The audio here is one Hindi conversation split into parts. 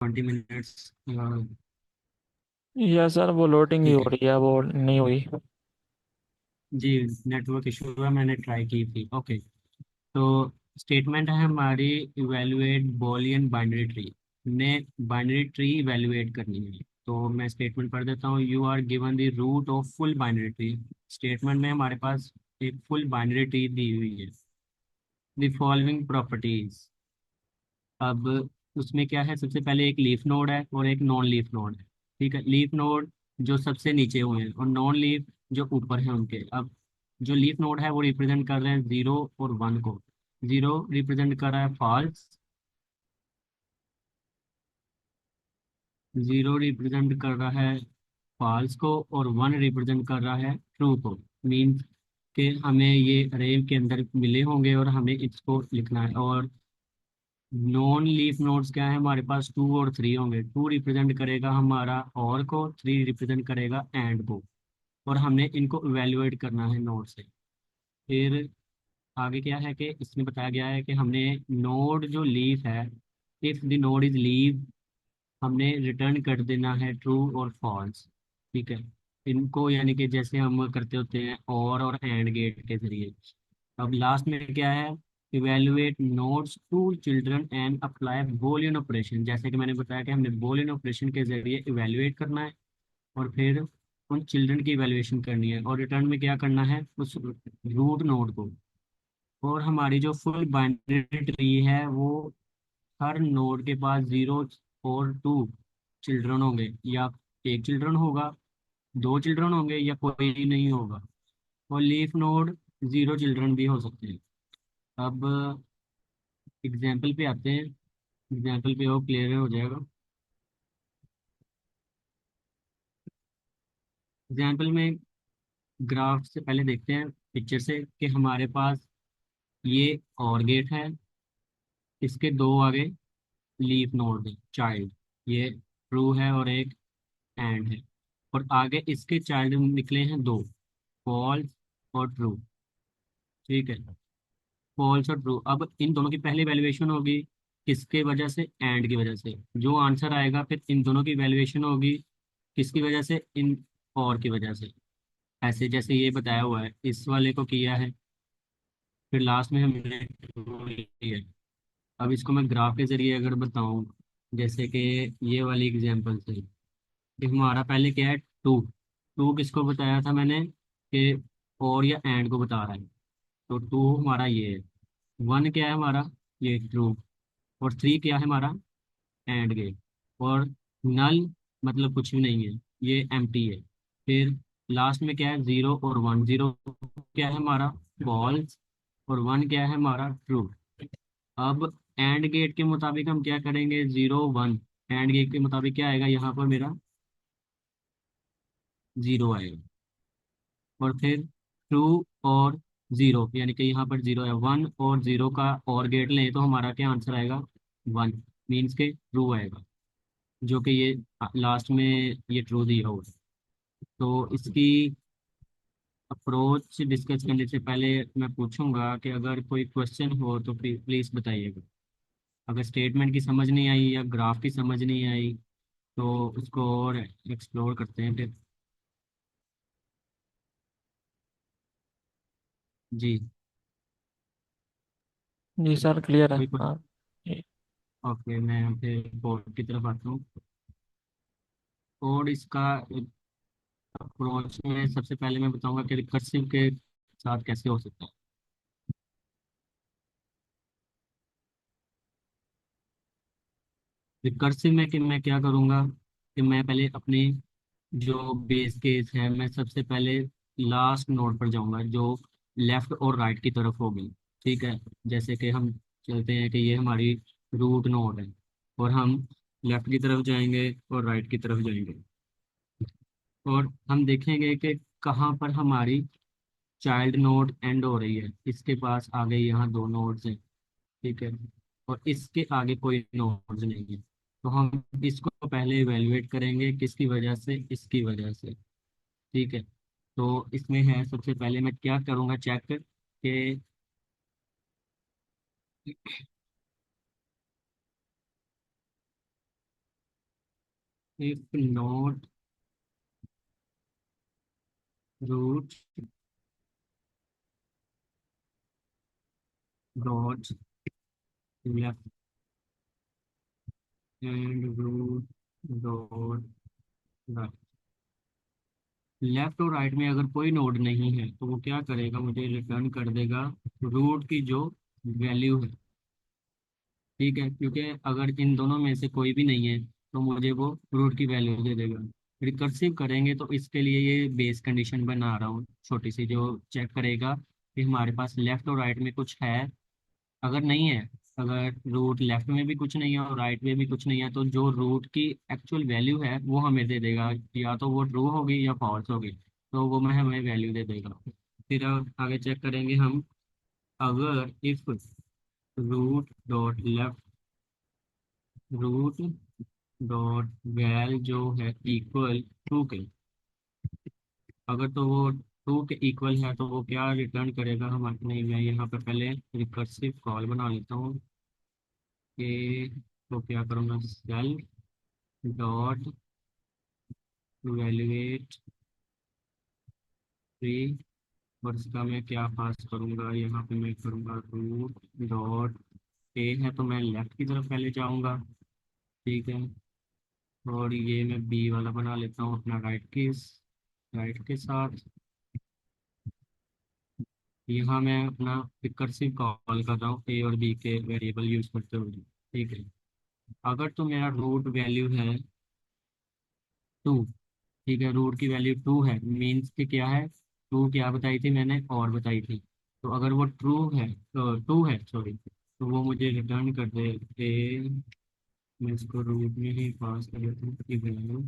20 मिनट्स। या सर वो लोडिंग ही हो ठीक है। रही है, वो नहीं हुई। जी, नेटवर्क इशू हुआ, मैंने ट्राई की थी। ओके। तो स्टेटमेंट है हमारी, इवेलुएट बूलियन बाइनरी ट्री। ने बाइनरी ट्री इवेलुएट करनी है। तो मैं स्टेटमेंट पढ़ देता हूँ। You are given the root of full binary tree. Statement में हमारे पास एक फुल बाइनरी ट्री दी हुई है। The following properties. अब उसमें क्या है, सबसे पहले एक लीफ नोड है और एक नॉन लीफ नोड है। ठीक है, लीफ नोड जो सबसे नीचे हुए हैं और नॉन लीफ जो ऊपर हैं उनके। अब जो लीफ नोड है वो रिप्रेजेंट कर रहे हैं 0 और 1 को। 0 रिप्रेजेंट कर रहा है फॉल्स। 0 रिप्रेजेंट कर रहा है फॉल्स को और 1 रिप्रेजेंट कर रहा है ट्रू को। मीन्स कि हमें ये अरे के अंदर मिले होंगे और हमें इसको लिखना है। और नॉन लीफ नोड्स क्या है, हमारे पास 2 और 3 होंगे। 2 रिप्रेजेंट करेगा हमारा और को, 3 रिप्रेजेंट करेगा एंड को। और हमने इनको इवेल्युएट करना है नोड से। फिर आगे क्या है कि इसमें बताया गया है कि हमने नोड जो लीफ है, if the node is leave, हमने रिटर्न कर देना है ट्रू और फॉल्स। ठीक है, इनको यानी कि जैसे हम करते होते हैं और एंड गेट के जरिए। अब लास्ट में क्या है, evaluate nodes two children and apply boolean operation. जैसे कि मैंने बताया कि हमने बूलियन ऑपरेशन के जरिए इवेलुएट करना है और फिर उन चिल्ड्रन की इवेलुएशन करनी है और रिटर्न में क्या करना है, उस रूट नोड को। और हमारी जो फुल बाइनरी ट्री है वो, हर नोड के पास 0 और 2 चिल्ड्रन होंगे, या एक चिल्ड्रन होगा, 2 चिल्ड्रन होंगे, या कोई नहीं होगा। और लीफ नोड 0 चिल्ड्रन भी हो सकते हैं। अब एग्जाम्पल पे आते हैं। एग्जाम्पल पे वो क्लियर हो जाएगा। एग्जाम्पल में ग्राफ से पहले देखते हैं पिक्चर से कि हमारे पास ये और गेट है, इसके दो आगे लीफ नोड है चाइल्ड, ये ट्रू है और एक एंड है। और आगे इसके चाइल्ड निकले हैं दो, फॉल्स और ट्रू। ठीक है, फॉल्स और ट्रू। अब इन दोनों की पहली वैल्यूएशन होगी किसके वजह से, एंड की वजह से। जो आंसर आएगा फिर इन दोनों की वैल्यूएशन होगी किसकी वजह से, इन और की वजह से। ऐसे जैसे ये बताया हुआ है, इस वाले को किया है, फिर लास्ट में हमने true लिया है। अब इसको मैं ग्राफ के जरिए अगर बताऊं, जैसे कि ये वाली एग्जांपल से, कि हमारा पहले क्या है, टू। टू किसको बताया था मैंने कि और या एंड को बता रहा है। तो टू हमारा ये है। 1 क्या है हमारा, ये ट्रू। और 3 क्या है हमारा, एंड गेट। और नल मतलब कुछ भी नहीं है, ये एम्प्टी है। फिर लास्ट में क्या है, 0 और 1। 0 क्या है हमारा, फॉल्स। और 1 क्या है हमारा, ट्रू। अब एंड गेट के मुताबिक हम क्या करेंगे, 0 1। एंड गेट के मुताबिक क्या आएगा यहाँ पर मेरा, 0 आएगा। और फिर ट्रू और 0, यानी कि यहाँ पर 0 है। 1 और 0 का और गेट लें तो हमारा क्या आंसर आएगा, 1। मीन्स के ट्रू आएगा, जो कि ये लास्ट में ये ट्रू दिया हुआ है। तो इसकी अप्रोच डिस्कस करने से पहले मैं पूछूंगा कि अगर कोई क्वेश्चन हो तो प्लीज़ बताइएगा। अगर स्टेटमेंट की समझ नहीं आई या ग्राफ की समझ नहीं आई तो उसको और एक्सप्लोर करते हैं फिर। जी। जी सर, क्लियर है। कोई हाँ जी। ओके, मैं फिर बोर्ड की तरफ आता हूँ। और इसका अप्रोच में सबसे पहले मैं बताऊंगा कि रिकर्सिव के साथ कैसे हो सकता है। रिकर्सिव में कि मैं क्या करूँगा कि मैं पहले अपनी जो बेस केस है, मैं सबसे पहले लास्ट नोड पर जाऊंगा जो लेफ्ट और राइट की तरफ होगी। ठीक है, जैसे कि हम चलते हैं कि ये हमारी रूट नोड है और हम लेफ्ट की तरफ जाएंगे और राइट की तरफ जाएंगे। और हम देखेंगे कि कहाँ पर हमारी चाइल्ड नोड एंड हो रही है। इसके पास आगे यहाँ 2 नोड्स हैं। ठीक है, और इसके आगे कोई नोड्स नहीं है। तो हम इसको पहले इवेलुएट करेंगे किसकी वजह से, इसकी वजह से। ठीक है, तो इसमें है सबसे पहले मैं क्या करूँगा, चेक कि if not root dot left and root dot right। Left और राइट में अगर कोई नोड नहीं है तो वो क्या करेगा, मुझे रिटर्न कर देगा रूट की जो वैल्यू है। ठीक है, क्योंकि अगर इन दोनों में से कोई भी नहीं है तो मुझे वो रूट की वैल्यू दे देगा। रिकर्सिव करेंगे तो इसके लिए ये बेस कंडीशन बना रहा हूँ छोटी सी, जो चेक करेगा कि हमारे पास लेफ्ट और राइट में कुछ है। अगर नहीं है, अगर रूट लेफ्ट में भी कुछ नहीं है और राइट में भी कुछ नहीं है, तो जो रूट की एक्चुअल वैल्यू है वो हमें दे देगा, या तो वो ट्रू होगी या फॉल्स होगी। तो वो मैं हमें वैल्यू दे देगा। फिर आगे चेक करेंगे हम। अगर if root dot left root dot val जो है इक्वल टू के, अगर तो वो टू के इक्वल है तो वो क्या रिटर्न करेगा हम। नहीं, मैं यहाँ पे पहले रिकर्सिव कॉल बना लेता हूँ कि तो क्या करूँगा, सेल्फ डॉट इवेल्युएट ट्री, और इसका मैं क्या पास करूँगा, यहाँ पे मैं करूँगा रूट डॉट ए है तो मैं लेफ्ट की तरफ पहले जाऊँगा। ठीक है, और ये मैं बी वाला बना लेता हूँ अपना राइट के साथ। यहाँ मैं अपना रिकर्सिव कॉल कर रहा हूँ ए और बी के वेरिएबल यूज करते हुए। ठीक है, अगर तो मेरा रूट वैल्यू है टू। ठीक है, रूट की वैल्यू टू है, मीन्स कि क्या है, टू क्या बताई थी मैंने, और बताई थी। तो अगर वो ट्रू है, टू है सॉरी, तो वो मुझे रिटर्न कर दे ए। मैं इसको रूट में ही पास कर देता हूँ कि वैल्यू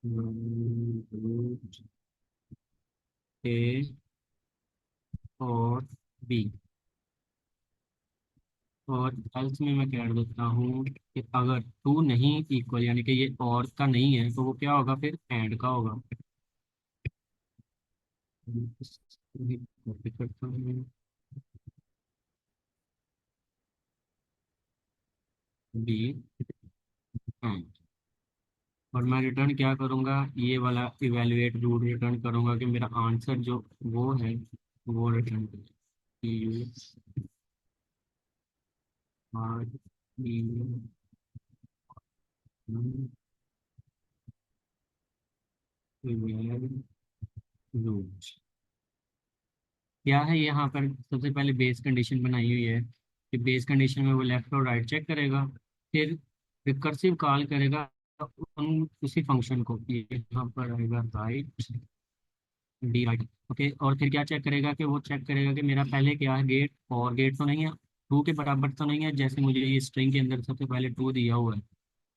रूट ए और बी। और एल्स में मैं कह देता हूँ कि अगर टू नहीं इक्वल, यानी कि ये और का नहीं है, तो वो क्या होगा, फिर एंड का होगा। कॉपी करता हूँ बी, और मैं रिटर्न क्या करूँगा, ये वाला इवेलुएट रूट रिटर्न करूँगा कि मेरा आंसर जो वो है वो रिटर्न करें। आर रूट क्या है, यहाँ पर सबसे पहले बेस कंडीशन बनाई हुई है कि बेस कंडीशन में वो लेफ्ट और राइट चेक करेगा। फिर रिकर्सिव कॉल करेगा उन उसी फंक्शन को, ये यहाँ पर आएगा राइट डी राइट। ओके, और फिर क्या चेक करेगा, कि वो चेक करेगा कि मेरा पहले क्या है, गेट और गेट तो नहीं है, टू के बराबर तो नहीं है, जैसे मुझे ये स्ट्रिंग के अंदर सबसे पहले टू दिया हुआ है,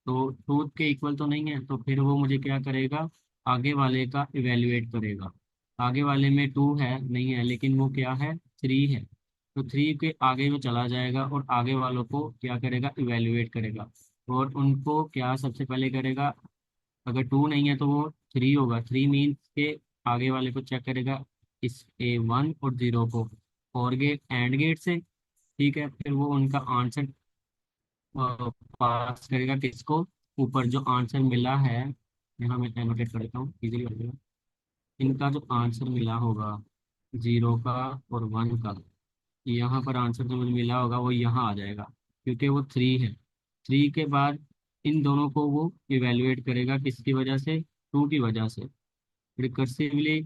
तो टू के इक्वल तो नहीं है। तो फिर वो मुझे क्या करेगा, आगे वाले का इवेल्युएट करेगा। आगे वाले में टू है नहीं है, लेकिन वो क्या है, थ्री है, तो थ्री के आगे वो चला जाएगा और आगे वालों को क्या करेगा, इवेल्युएट करेगा। और उनको क्या सबसे पहले करेगा, अगर टू नहीं है तो वो थ्री होगा, थ्री मीन्स के आगे वाले को चेक करेगा, इस ए वन और जीरो को, और गेट एंड गेट से। ठीक है, फिर वो उनका आंसर पास करेगा किसको, ऊपर जो आंसर मिला है, यहाँ मैं एनोटेट कर देता हूँ इजीली हो जाएगा। इनका जो आंसर मिला होगा जीरो का और वन का, यहाँ पर आंसर जो मुझे मिला होगा वो यहाँ आ जाएगा, क्योंकि वो थ्री है। थ्री के बाद इन दोनों को वो इवेलुएट करेगा, किसकी वजह से, टू की वजह से। रिकर्सिवली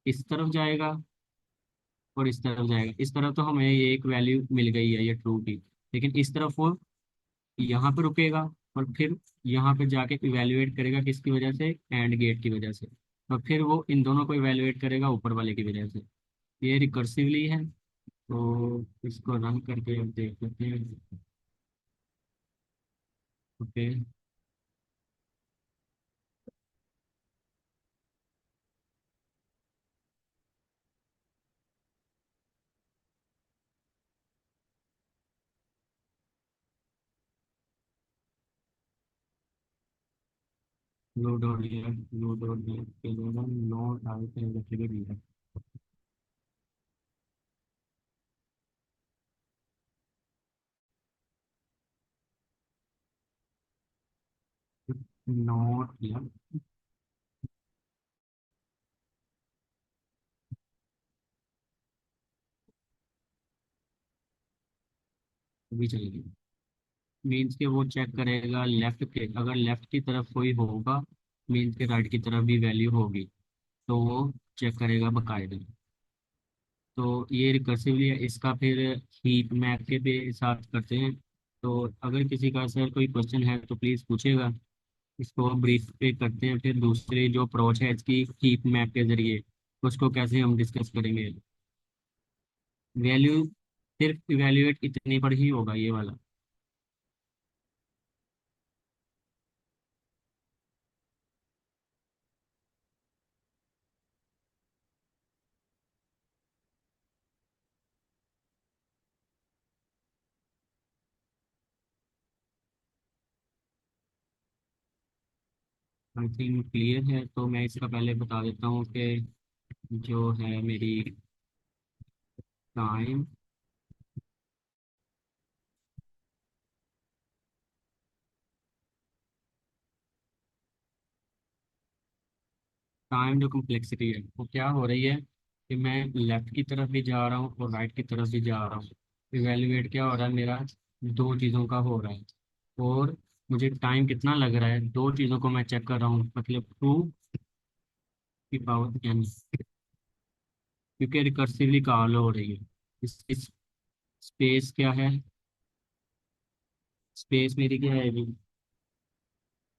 इस तरफ जाएगा और इस तरफ जाएगा। इस तरफ तो हमें ये एक वैल्यू मिल गई है, ये ट्रू की, लेकिन इस तरफ वो यहाँ पे रुकेगा और फिर यहाँ पे जाके इवेलुएट करेगा, किसकी वजह से, एंड गेट की वजह से। और फिर वो इन दोनों को इवेलुएट करेगा ऊपर वाले की वजह से। ये रिकर्सिवली है, तो इसको रन करके अब देख लेते हैं। ओके, लोड हो गया, लोड हो गया, नो डाउट है। नोट किया। अभी चलेगी। मीन्स के वो चेक करेगा लेफ्ट के, अगर लेफ्ट की तरफ कोई होगा मीन्स के राइट की तरफ भी वैल्यू होगी, तो वो चेक करेगा बकायदा। तो ये रिकर्सिवली है, इसका फिर हीप मैप के पे साथ करते हैं। तो अगर किसी का सर कोई क्वेश्चन है तो प्लीज़ पूछेगा। इसको ब्रीफ पे करते हैं, फिर दूसरी जो अप्रोच है इसकी हीप मैप के जरिए, उसको कैसे हम डिस्कस करेंगे। वैल्यू सिर्फ इवेल्युएट इतने पर ही होगा ये वाला। आई थिंक क्लियर है, तो मैं इसका पहले बता देता हूँ कि जो है मेरी टाइम, टाइम जो कम्प्लेक्सिटी है वो क्या हो रही है कि मैं लेफ्ट की तरफ भी जा रहा हूँ और राइट की तरफ भी जा रहा हूँ। इवेल्युएट क्या हो रहा है मेरा, दो चीज़ों का हो रहा है। और मुझे टाइम कितना लग रहा है, दो चीज़ों को मैं चेक कर रहा हूँ, मतलब टू की पावर एन, क्योंकि रिकर्सिवली कॉल हो रही है। इस स्पेस क्या है, स्पेस मेरी क्या है अभी,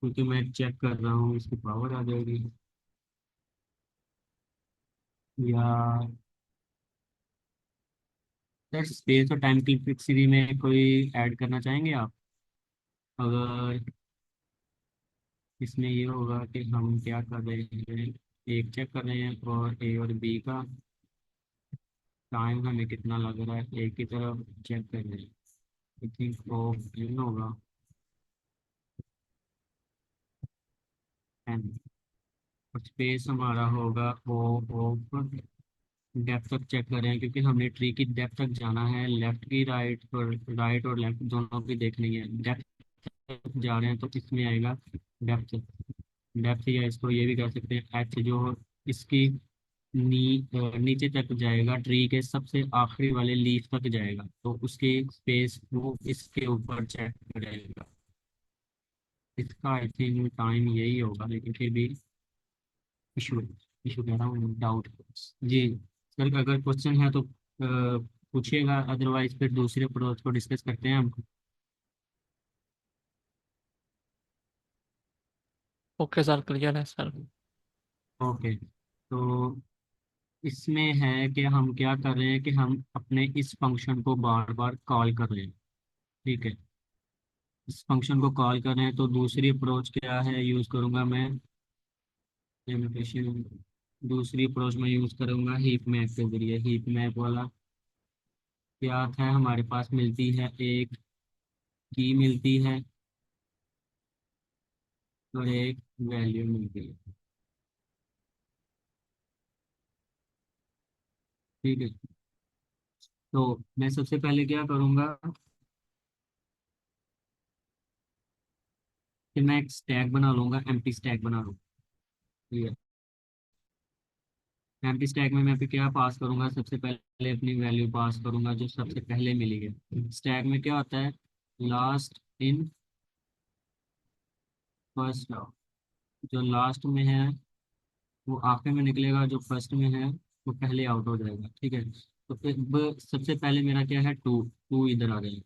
क्योंकि मैं चेक कर रहा हूँ इसकी पावर आ जाएगी या। सर स्पेस और टाइम की फिक्सिटी में कोई ऐड करना चाहेंगे आप? अगर इसमें ये होगा कि हम क्या कर रहे हैं, एक चेक कर रहे हैं और ए और बी का टाइम हमें कितना लग रहा है, एक की तरफ चेक कर रहे हैं। आई थिंक वो एन होगा, एन। और स्पेस हमारा होगा ओ ऑफ डेप्थ तक चेक कर रहे हैं, क्योंकि हमने ट्री की डेप्थ तक जाना है, लेफ्ट की राइट और लेफ्ट दोनों की देखनी है। डेप्थ तक जा रहे हैं तो इसमें आएगा डेप्थ। डेप्थ या इसको ये भी कह सकते हैं एच, जो इसकी नीचे तक जाएगा, ट्री के सबसे आखिरी वाले लीफ तक जाएगा, तो उसकी स्पेस वो इसके ऊपर चेक करेगा। इसका आई थिंक टाइम यही होगा, लेकिन फिर भी इशू इशू कह रहा हूँ, डाउट। जी सर, अगर क्वेश्चन है तो पूछिएगा, अदरवाइज फिर दूसरे अप्रोच को डिस्कस करते हैं हम। ओके सर, क्लियर है सर। ओके। तो इसमें है कि हम क्या कर रहे हैं कि हम अपने इस फंक्शन को बार बार कॉल कर रहे हैं। ठीक है, इस फंक्शन को कॉल कर रहे हैं, तो दूसरी अप्रोच क्या है यूज़ करूंगा मैं, लिमिटेशन। दूसरी अप्रोच में यूज़ करूंगा हीप मैप के जरिए। हीप मैप वाला क्या था, हमारे पास मिलती है एक की मिलती है और एक वैल्यू मिलती है। ठीक है, तो मैं सबसे पहले क्या करूंगा कि मैं एक स्टैक बना लूंगा, एम्प्टी स्टैक बना लूंगा। ठीक है, एम्प्टी स्टैक में मैं फिर क्या पास करूंगा, सबसे पहले अपनी वैल्यू पास करूंगा जो सबसे पहले मिली है। स्टैक में क्या होता है, लास्ट इन फर्स्ट आउट। जो लास्ट में है वो आखिर में निकलेगा, जो फर्स्ट में है वो पहले आउट हो जाएगा। ठीक है, तो फिर सबसे पहले मेरा क्या है, टू, टू इधर आ जाएगा,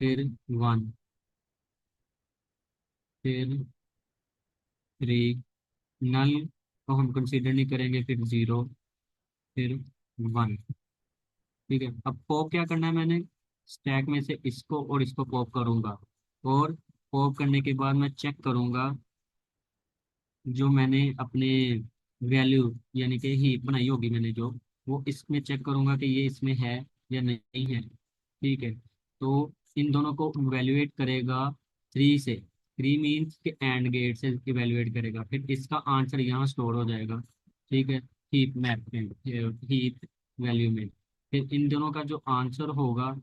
फिर वन, फिर थ्री, नल को हम कंसीडर नहीं करेंगे, फिर जीरो, फिर वन। ठीक है, अब पॉप क्या करना है मैंने, स्टैक में से इसको और इसको पॉप करूंगा, और पॉप करने के बाद मैं चेक करूंगा जो मैंने अपने वैल्यू यानी कि हीप बनाई होगी मैंने जो, वो इसमें चेक करूंगा कि ये इसमें है या नहीं है। ठीक है, तो इन दोनों को इवेल्युएट करेगा थ्री से। थ्री मीन्स के एंड गेट से इवेल्युएट करेगा, फिर इसका आंसर यहाँ स्टोर हो जाएगा। ठीक है, हीप मैप में, हीप वैल्यू में, फिर इन दोनों का जो आंसर होगा,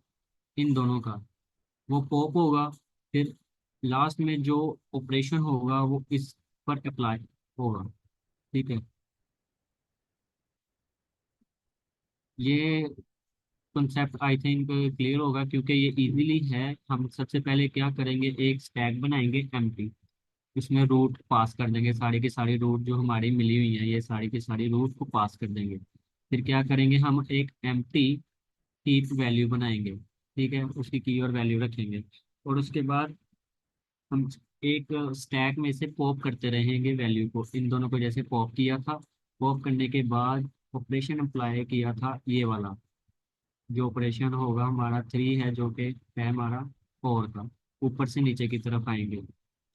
इन दोनों का वो पॉप होगा, फिर लास्ट में जो ऑपरेशन होगा वो इस पर अप्लाई होगा। ठीक है। ये कॉन्सेप्ट आई थिंक क्लियर होगा, क्योंकि ये इजीली है। हम सबसे पहले क्या करेंगे, एक स्टैक बनाएंगे एम्प्टी। उसमें रूट पास कर देंगे, सारी की सारी रूट जो हमारी मिली हुई है, ये सारी की सारी रूट को पास कर देंगे। फिर क्या करेंगे, हम एक एम्प्टी कीप वैल्यू बनाएंगे। ठीक है, उसकी की और वैल्यू रखेंगे। और उसके बाद हम एक स्टैक में से पॉप करते रहेंगे वैल्यू को, इन दोनों को जैसे पॉप किया था। पॉप करने के बाद ऑपरेशन अप्लाई किया था, ये वाला जो ऑपरेशन होगा हमारा 3 है, जो कि है हमारा 4 का। ऊपर से नीचे की तरफ आएंगे।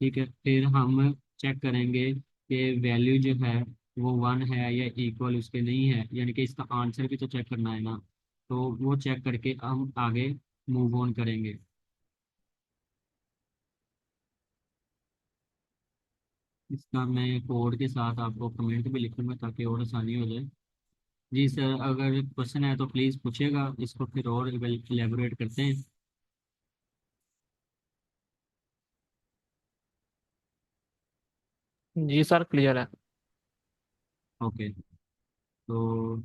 ठीक है, फिर हम चेक करेंगे कि वैल्यू जो है वो 1 है या इक्वल उसके नहीं है, यानी कि इसका आंसर भी तो चेक करना है ना। तो वो चेक करके हम आगे मूव ऑन करेंगे। इसका मैं कोड के साथ आपको कमेंट भी लिखूंगा ताकि और आसानी हो जाए। जी सर, अगर क्वेश्चन है तो प्लीज़ पूछिएगा, इसको फिर और एलेबोरेट करते हैं। जी सर क्लियर है। ओके। तो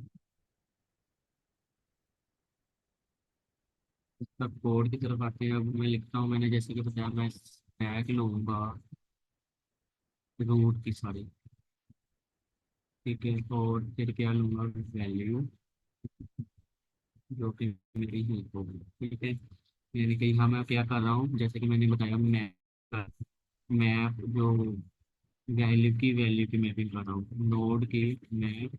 इसका कोड की तरफ आते हैं। अब मैं लिखता हूँ, मैंने जैसे कि बताया, मैं स्टैक लूँगा रूट की सारी। ठीक है, और फिर क्या लूँगा, वैल्यू जो कि मेरी ही होगी। ठीक है, यानी कि यहाँ मैं क्या कर रहा हूँ, जैसे कि मैंने बताया, मैप मैप जो वैल्यू की मैपिंग कर रहा हूँ, नोड की मैप,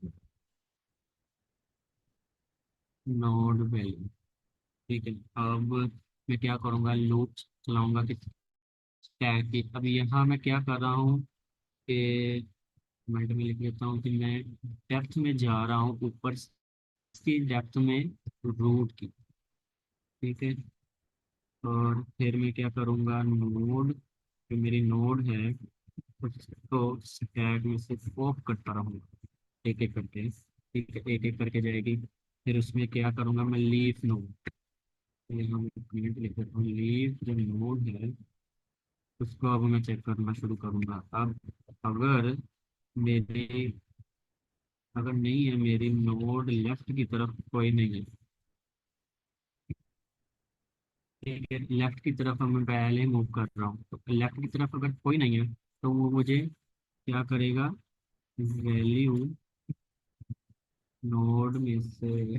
नोड वैल्यू। ठीक है। अब मैं क्या करूँगा, लूप चलाऊंगा कि स्टैक की। अब यहाँ मैं क्या कर रहा हूँ कि मिनट में लिख लेता हूँ कि मैं डेप्थ में जा रहा हूँ, ऊपर की डेप्थ में रूट की। ठीक है। और फिर मैं क्या करूँगा, नोड जो मेरी नोड है उसको स्टैक में से पॉप करता रहूँगा, एक एक करके। ठीक है, एक एक करके जाएगी। फिर उसमें क्या करूँगा, मैं लीफ नोड, यहाँ मैं कमेंट लिख देता हूँ, लीफ जो नोड है उसको अब मैं चेक करना शुरू करूँगा। अब अगर मेरी अगर नहीं है, मेरी नोड लेफ्ट की तरफ कोई नहीं है। ठीक है, लेफ्ट की तरफ अब मैं पहले मूव कर रहा हूँ, तो लेफ्ट की तरफ अगर कोई नहीं है तो वो मुझे क्या करेगा, वैल्यू नोड में से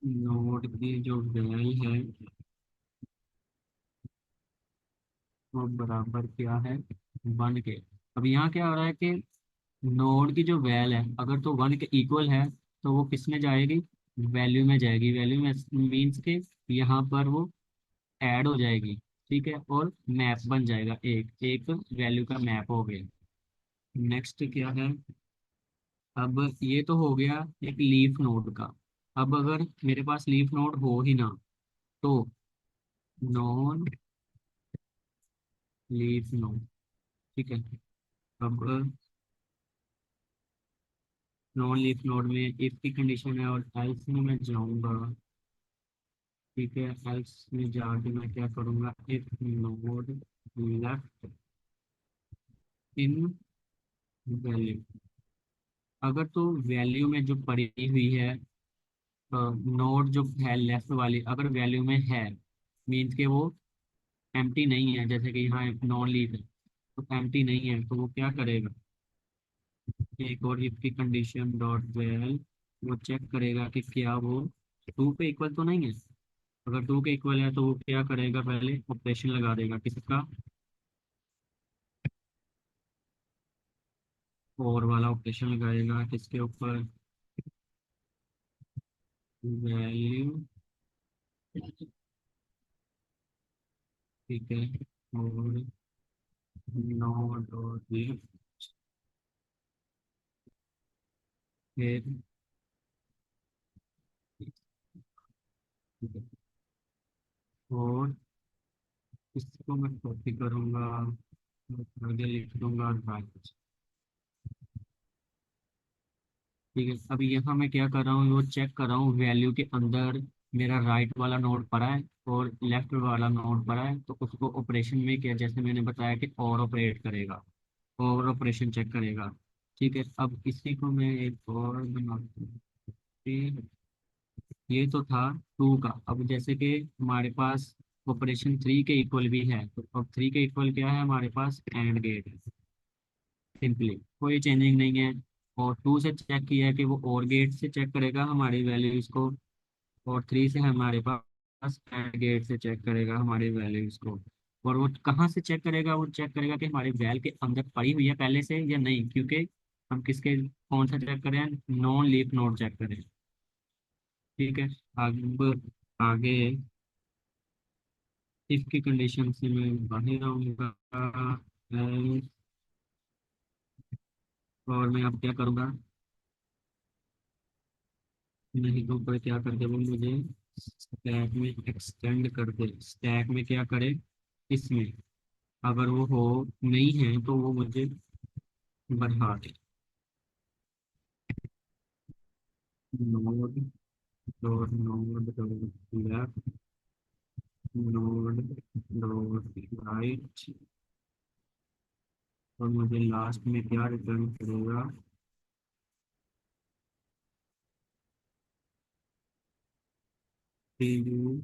नोड की जो वैल्यू है वो बराबर क्या है, 1 के। अब यहाँ क्या हो रहा है कि नोड की जो वैल है अगर तो 1 के इक्वल है तो वो किस में जाएगी, वैल्यू में जाएगी। वैल्यू में मीन्स के यहाँ पर वो ऐड हो जाएगी। ठीक है, और मैप बन जाएगा, एक एक वैल्यू का मैप हो गया। नेक्स्ट क्या है, अब ये तो हो गया एक लीफ नोड का। अब अगर मेरे पास लीफ नोड हो ही ना, तो नॉन लीफ नोड। ठीक है। अब नॉन लीफ नोड में इफ की कंडीशन है, और एल्स में मैं जाऊंगा। ठीक है, एल्स में जाके मैं क्या करूंगा, if node left in value. अगर तो वैल्यू में जो पड़ी हुई है, नोड जो है लेफ्ट वाली अगर वैल्यू में है, मीन्स के वो एम्प्टी नहीं है, जैसे कि यहाँ नॉन लीफ है तो एम्प्टी नहीं है, तो वो क्या करेगा, एक और इफ की कंडीशन डॉट वेल, वो चेक करेगा कि क्या वो 2 पे इक्वल तो नहीं है। अगर 2 के इक्वल है तो वो क्या करेगा, पहले ऑपरेशन लगा देगा किसका, और वाला ऑपरेशन लगाएगा किसके ऊपर, वैल्यू। ठीक है, और नॉट और फिर और इसको मैं कॉपी करूँगा, आगे लिख दूंगा राइट। ठीक है, अभी यहाँ मैं क्या कर रहा हूँ, वो चेक कर रहा हूँ वैल्यू के अंदर मेरा राइट वाला नोड पड़ा है और लेफ्ट वाला नोड पड़ा है, तो उसको ऑपरेशन में क्या, जैसे मैंने बताया कि और ऑपरेट करेगा और ऑपरेशन चेक करेगा। ठीक है, अब इसी को मैं एक और बना दूं। ये तो था टू का। अब जैसे कि हमारे पास ऑपरेशन थ्री के इक्वल भी है, तो अब थ्री के इक्वल क्या है, हमारे पास एंड गेट है। सिंपली कोई चेंजिंग नहीं है। और टू से चेक किया है कि वो और गेट से चेक करेगा हमारी वैल्यूज को, और थ्री से हमारे पास एंड गेट से चेक करेगा हमारी वैल्यूज को। और वो कहाँ से चेक करेगा, वो चेक करेगा कि हमारी वैल के अंदर पड़ी हुई है पहले से या नहीं, क्योंकि हम किसके कौन सा चेक करें, नॉन लीफ नोड चेक करें। ठीक है। अब आगे इफ की कंडीशन से मैं बाहर आऊंगा, और मैं अब क्या करूंगा, नहीं तो ऊपर क्या कर दे वो मुझे स्टैक में एक्सटेंड कर दे, स्टैक में क्या करे, इसमें अगर वो हो नहीं है तो वो मुझे बढ़ा दे। Node dot node dot left node dot right, और मुझे लास्ट में क्या रिटर्न करेगा, वैल्यू,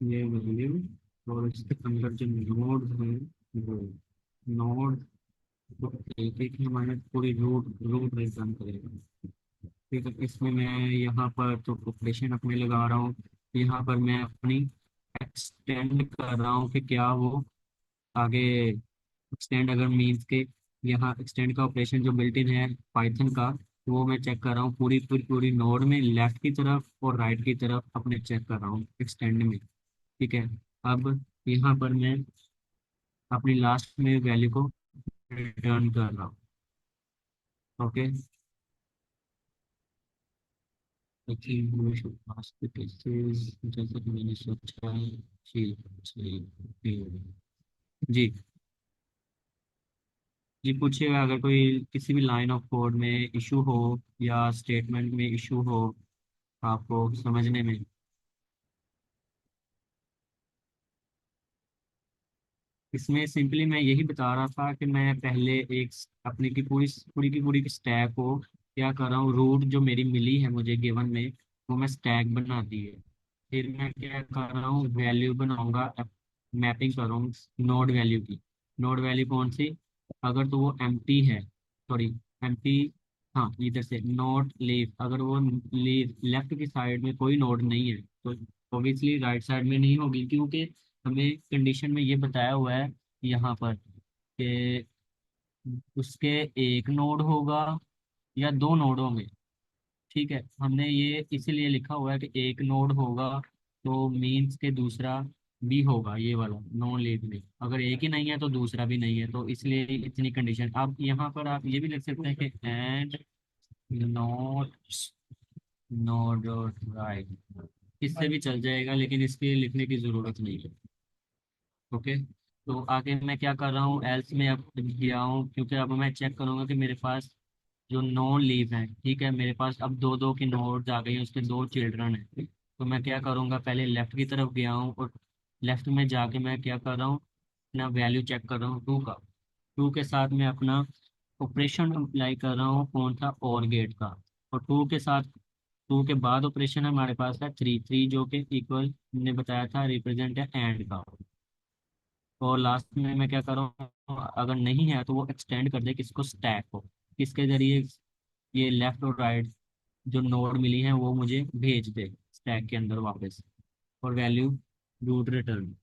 ये वैल्यू, और इसके अंदर जो नोड है वो नोड, तो एक एक हमारे पूरी रूट रूट रिटर्न करेगा। ठीक है, इसमें मैं यहाँ पर तो ऑपरेशन अपने लगा रहा हूँ, यहाँ पर मैं अपनी एक्सटेंड कर रहा हूँ कि क्या वो आगे एक्सटेंड, अगर मीन्स के यहाँ एक्सटेंड का ऑपरेशन जो बिल्ट इन है पाइथन का, वो मैं चेक कर रहा हूँ पूरी पूरी पूरी नोड में लेफ्ट की तरफ और राइट की तरफ अपने चेक कर रहा हूँ एक्सटेंड में। ठीक है। अब यहाँ पर मैं अपनी लास्ट में वैल्यू को रिटर्न कर रहा हूँ। Okay. I think we should ask the cases जैसे कि मैंने सोचा है। जी जी जी जी। जी पूछिएगा, अगर कोई किसी भी लाइन ऑफ कोड में इशू हो या स्टेटमेंट में इशू हो आपको समझने में। इसमें सिंपली मैं यही बता रहा था कि मैं पहले एक अपने की पूरी स्टैक को क्या कर रहा हूँ, रूट जो मेरी मिली है मुझे गिवन में, वो मैं स्टैक बना दी है। फिर मैं क्या कर रहा हूँ, वैल्यू बनाऊंगा, मैपिंग कर रहा हूँ नोड वैल्यू की। नोड वैल्यू कौन सी, अगर तो वो एम्प्टी है, सॉरी एम्प्टी, हाँ इधर से नोट लीव, अगर वो लीव लेफ्ट की साइड में कोई नोड नहीं है तो ऑब्वियसली राइट साइड में नहीं होगी, क्योंकि हमें कंडीशन में ये बताया हुआ है यहाँ पर कि उसके एक नोड होगा या दो नोड होंगे। ठीक है, हमने ये इसीलिए लिखा हुआ है कि एक नोड होगा तो मीन्स के दूसरा भी होगा, ये वाला नॉन लीव में अगर एक ही नहीं है तो दूसरा भी नहीं है, तो इसलिए इतनी कंडीशन। अब यहाँ पर आप ये भी लिख सकते हैं कि एंड नॉट नोड राइट, इससे भी चल जाएगा लेकिन इसके लिखने की जरूरत नहीं है। ओके। तो आगे मैं क्या कर रहा हूँ, एल्स में अब गया हूँ, क्योंकि अब मैं चेक करूंगा कि मेरे पास जो नॉन लीव है, ठीक है, मेरे पास अब दो दो की नोड्स आ गई हैं, उसके दो चिल्ड्रन है। तो मैं क्या करूंगा, पहले लेफ्ट की तरफ गया हूँ और लेफ्ट में जाके मैं क्या कर रहा हूँ, अपना वैल्यू चेक कर रहा हूँ टू का। टू के साथ मैं अपना ऑपरेशन अप्लाई कर रहा हूँ, कौन सा, और गेट का। और टू के साथ, टू के बाद ऑपरेशन हमारे पास है थ्री, थ्री जो कि इक्वल ने बताया था रिप्रेजेंट है एंड का। और लास्ट में मैं क्या कर रहा हूँ, अगर नहीं है तो वो एक्सटेंड कर दे किसको, स्टैक को, किसके जरिए, ये लेफ्ट और राइट जो नोड मिली है वो मुझे भेज दे स्टैक के अंदर वापस, और वैल्यू रूट रिटर्न।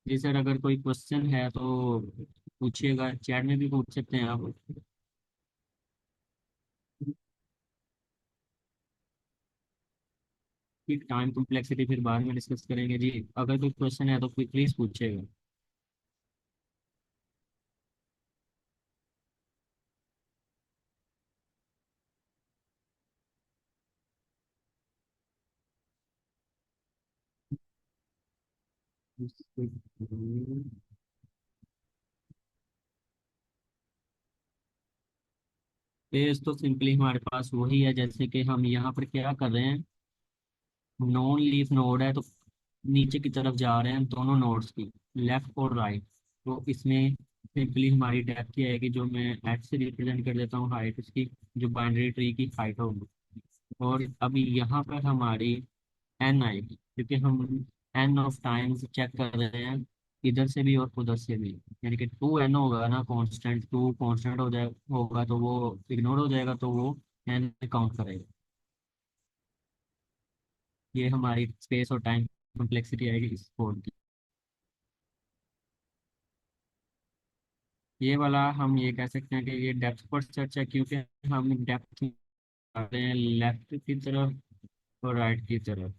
जी सर, अगर कोई क्वेश्चन है तो पूछिएगा, चैट में भी पूछ सकते हैं आप। कि टाइम कॉम्प्लेक्सिटी फिर बाद में डिस्कस करेंगे जी, अगर कोई क्वेश्चन है तो प्लीज पूछिएगा। स्पेस तो सिंपली हमारे पास वही है, जैसे कि हम यहाँ पर क्या कर रहे हैं, नॉन लीफ नोड है तो नीचे की तरफ जा रहे हैं दोनों नोड्स की, लेफ्ट और राइट। तो इसमें सिंपली हमारी डेप्थ ये आएगी, जो मैं एच से रिप्रेजेंट कर देता हूँ हाइट उसकी, जो बाइनरी ट्री की हाइट होगी। और अभी यहाँ पर हमारी एन आएगी, क्योंकि हम एन ऑफ टाइम्स चेक कर रहे हैं इधर से भी और उधर से भी। यानी कि टू एन होगा ना, कांस्टेंट टू कांस्टेंट हो जाए होगा तो वो इग्नोर हो जाएगा, तो वो एन काउंट करेगा। ये हमारी स्पेस और टाइम कॉम्प्लेक्सिटी आएगी इस कोड की। ये वाला हम ये कह सकते हैं कि ये डेप्थ पर सर्च है, क्योंकि हम डेप्थ आ रहे हैं लेफ्ट की तरफ और राइट की तरफ।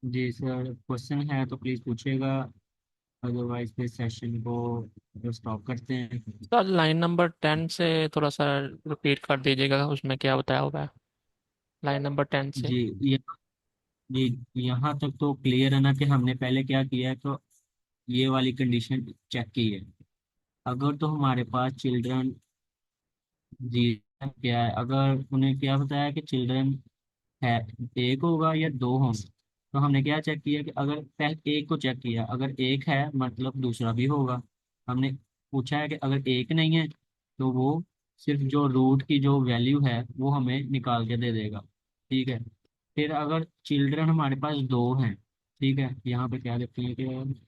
जी सर, क्वेश्चन है तो प्लीज़ पूछिएगा, अदरवाइज फिर सेशन को स्टॉप करते हैं। सर लाइन नंबर 10 से थोड़ा सा रिपीट कर दीजिएगा, उसमें क्या बताया हुआ है लाइन नंबर 10 से। जी ये जी यहाँ तक तो क्लियर है ना, कि हमने पहले क्या किया है, तो ये वाली कंडीशन चेक की है। अगर तो हमारे पास चिल्ड्रन, जी क्या है, अगर उन्हें क्या बताया कि चिल्ड्रन है, एक होगा या दो होंगे, तो हमने क्या चेक किया कि अगर पहले एक को चेक किया, अगर एक है मतलब दूसरा भी होगा। हमने पूछा है कि अगर एक नहीं है तो वो सिर्फ जो रूट की जो वैल्यू है वो हमें निकाल के दे देगा। ठीक है। फिर अगर चिल्ड्रन हमारे पास दो हैं, ठीक है, यहाँ पे क्या देखते हैं कि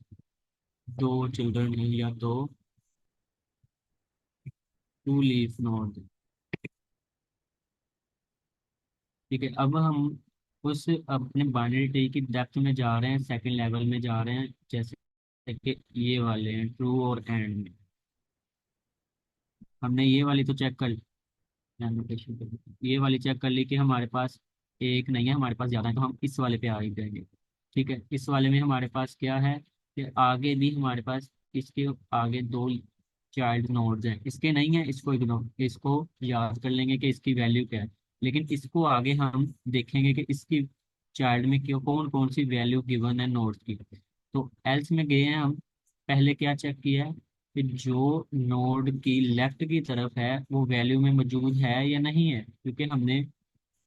दो चिल्ड्रन हैं या दो टू लीफ नोड। ठीक है, अब हम उस अपने बाइनरी ट्री की डेप्थ में जा रहे हैं, सेकंड लेवल में जा रहे हैं, जैसे कि ये वाले हैं ट्रू और एंड में। हमने ये वाली तो चेक कर annotation पे, ये वाली चेक कर ली कि हमारे पास एक नहीं है, हमारे पास ज़्यादा है, तो हम इस वाले पे आ ही जाएंगे। ठीक है, इस वाले में हमारे पास क्या है कि आगे भी हमारे पास इसके आगे दो चाइल्ड नोड्स हैं, इसके नहीं है, इसको इग्नोर, इसको याद कर लेंगे कि इसकी वैल्यू क्या है। लेकिन इसको आगे हम देखेंगे कि इसकी चाइल्ड में क्यों कौन कौन सी वैल्यू गिवन है नोड्स की। तो एल्स में गए हैं हम, पहले क्या चेक किया है कि जो नोड की लेफ्ट की तरफ है वो वैल्यू में मौजूद है या नहीं है, क्योंकि हमने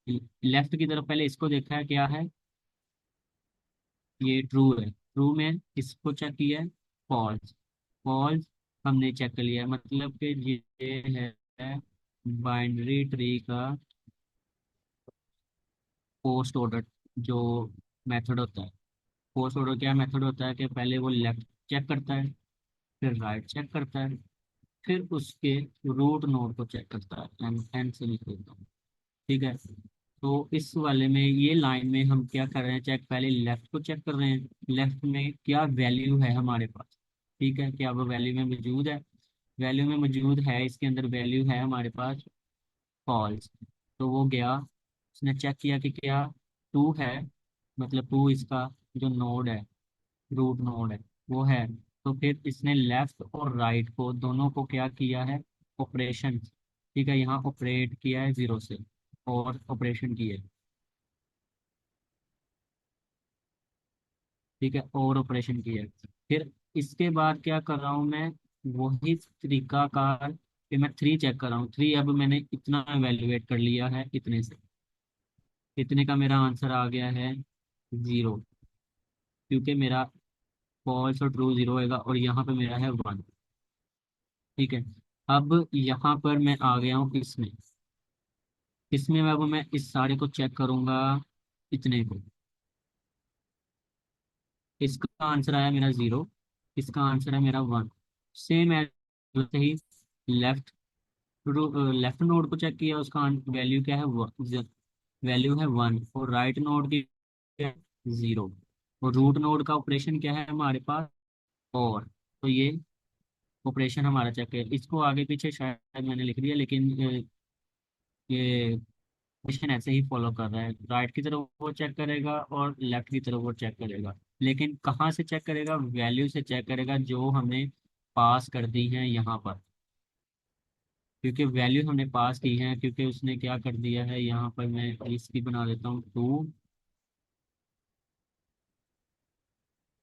लेफ्ट की तरफ पहले इसको देखा है क्या है, ये ट्रू है, ट्रू में इसको चेक किया है, फॉल्स, फॉल्स हमने चेक कर लिया है। मतलब कि ये है बाइनरी ट्री का पोस्ट ऑर्डर जो मेथड होता है। पोस्ट ऑर्डर क्या मेथड होता है कि पहले वो लेफ्ट चेक करता है, फिर राइट चेक करता है, फिर उसके रूट नोड को चेक करता है। एन से लिख देता हूँ। ठीक है। तो इस वाले में ये लाइन में हम क्या कर रहे हैं, चेक पहले लेफ्ट को चेक कर रहे हैं, लेफ्ट में क्या वैल्यू है हमारे पास। ठीक है, क्या वो वैल्यू में मौजूद है, वैल्यू में मौजूद है, इसके अंदर वैल्यू है हमारे पास फॉल्स। तो वो गया, उसने चेक किया कि क्या टू है, मतलब टू इसका जो नोड है, रूट नोड है, वो है। तो फिर इसने लेफ्ट और राइट को दोनों को क्या किया है, ऑपरेशन। ठीक है, यहाँ ऑपरेट किया है जीरो से, और ऑपरेशन किया है। ठीक है, और ऑपरेशन किया है। फिर इसके बाद क्या कर रहा हूँ मैं, वही तरीकाकार, कि मैं थ्री चेक कर रहा हूँ, थ्री अब मैंने इतना एवेल्युएट कर लिया है इतने से, इतने का मेरा आंसर आ गया है जीरो, क्योंकि मेरा फॉल्स और ट्रू जीरो होएगा, और यहाँ पे मेरा है वन। ठीक है, अब यहाँ पर मैं आ गया हूँ इसमें, इसमें अब मैं इस सारे को चेक करूंगा, इतने को, इसका आंसर आया मेरा जीरो, इसका आंसर है मेरा वन। सेम एज वैसे ही लेफ्ट लेफ्ट नोड को चेक किया, उसका वैल्यू क्या है, वैल्यू है वन, और राइट नोड की जीरो, और रूट नोड का ऑपरेशन क्या है हमारे पास, और तो ये ऑपरेशन हमारा चेक है। इसको आगे पीछे शायद मैंने लिख दिया, लेकिन ये क्वेश्चन ऐसे ही फॉलो कर रहा है, राइट की तरफ वो चेक करेगा और लेफ्ट की तरफ वो चेक करेगा। लेकिन कहाँ से चेक करेगा, वैल्यू से चेक करेगा जो हमने पास कर दी है यहाँ पर, क्योंकि वैल्यू हमने पास की है, क्योंकि उसने क्या कर दिया है, यहाँ पर मैं इसकी बना देता हूँ टू,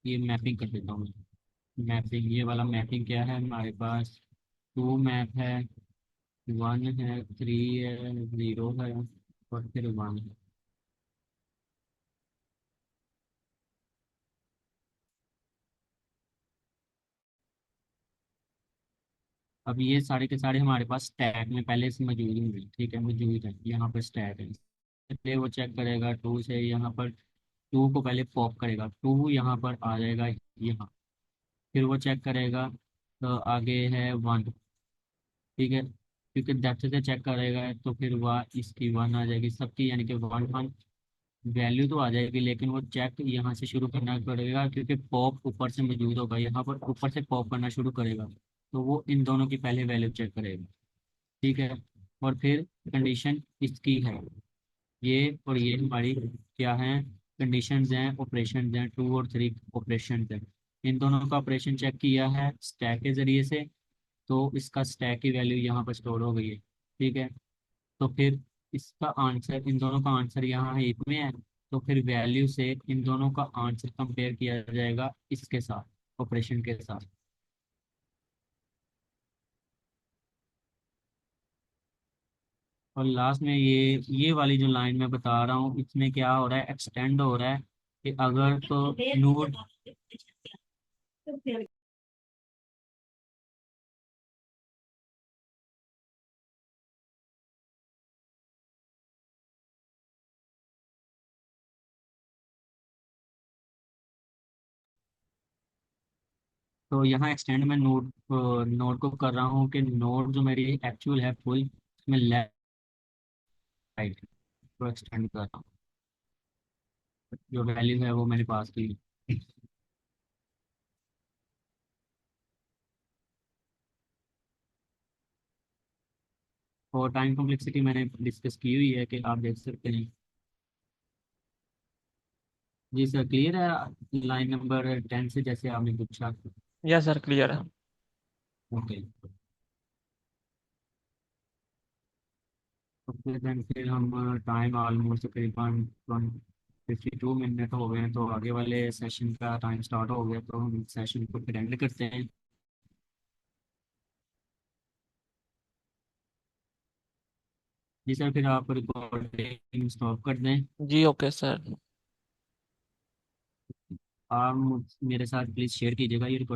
ये मैपिंग कर देता हूँ। मैपिंग, ये वाला मैपिंग क्या है हमारे पास? टू मैप है, वन है, थ्री है, ज़ीरो है, और फिर वन है। अब ये सारे के सारे हमारे पास स्टैक में पहले से मौजूद होंगे, ठीक है, मौजूद है यहाँ पर स्टैक है। पहले वो चेक करेगा टू से, यहाँ पर टू को पहले पॉप करेगा, टू यहाँ पर आ जाएगा यहाँ। फिर वो चेक करेगा, तो आगे है वन, ठीक है, क्योंकि डेप्थ से चेक करेगा तो फिर वह इसकी वन आ जाएगी सबकी, यानी कि वन वन वैल्यू तो आ जाएगी, लेकिन वो चेक यहाँ से शुरू करना पड़ेगा क्योंकि पॉप ऊपर से मौजूद होगा, यहाँ पर ऊपर से पॉप करना शुरू करेगा, तो वो इन दोनों की पहले वैल्यू चेक करेगा, ठीक है। और फिर कंडीशन इसकी है, ये और ये हमारी क्या है, कंडीशंस हैं, ऑपरेशंस हैं, टू और थ्री ऑपरेशंस हैं। इन दोनों का ऑपरेशन चेक किया है स्टैक के ज़रिए से, तो इसका स्टैक की वैल्यू यहाँ पर स्टोर हो गई है, ठीक है। तो फिर इसका आंसर, इन दोनों का आंसर यहाँ हीप में है, तो फिर वैल्यू से इन दोनों का आंसर कंपेयर किया जाएगा इसके साथ, ऑपरेशन के साथ। और लास्ट में ये वाली जो लाइन मैं बता रहा हूँ, इसमें क्या हो रहा है, एक्सटेंड हो रहा है कि अगर तो नोड, तो यहाँ एक्सटेंड में नोड नोड को कर रहा हूँ कि नोड जो मेरी एक्चुअल है फुल, उसमें लेफ्ट राइट को एक्सटेंड कर रहा हूँ, जो वैल्यू है वो मैंने पास की। और टाइम कॉम्प्लेक्सिटी मैंने डिस्कस की हुई है कि आप देख सकते हैं। जी सर, क्लियर है लाइन नंबर 10 से, जैसे आपने पूछा? यस सर, क्लियर है। ओके। तो फिर हम टाइम ऑलमोस्ट तकरीबन 52 मिनट हो गए हैं, तो आगे वाले सेशन का टाइम स्टार्ट हो गया, तो हम सेशन को फिर एंड करते हैं। जी सर, फिर आप रिकॉर्डिंग स्टॉप कर दें। जी ओके सर। आप मेरे साथ प्लीज़ शेयर कीजिएगा ये रिकॉर्डिंग।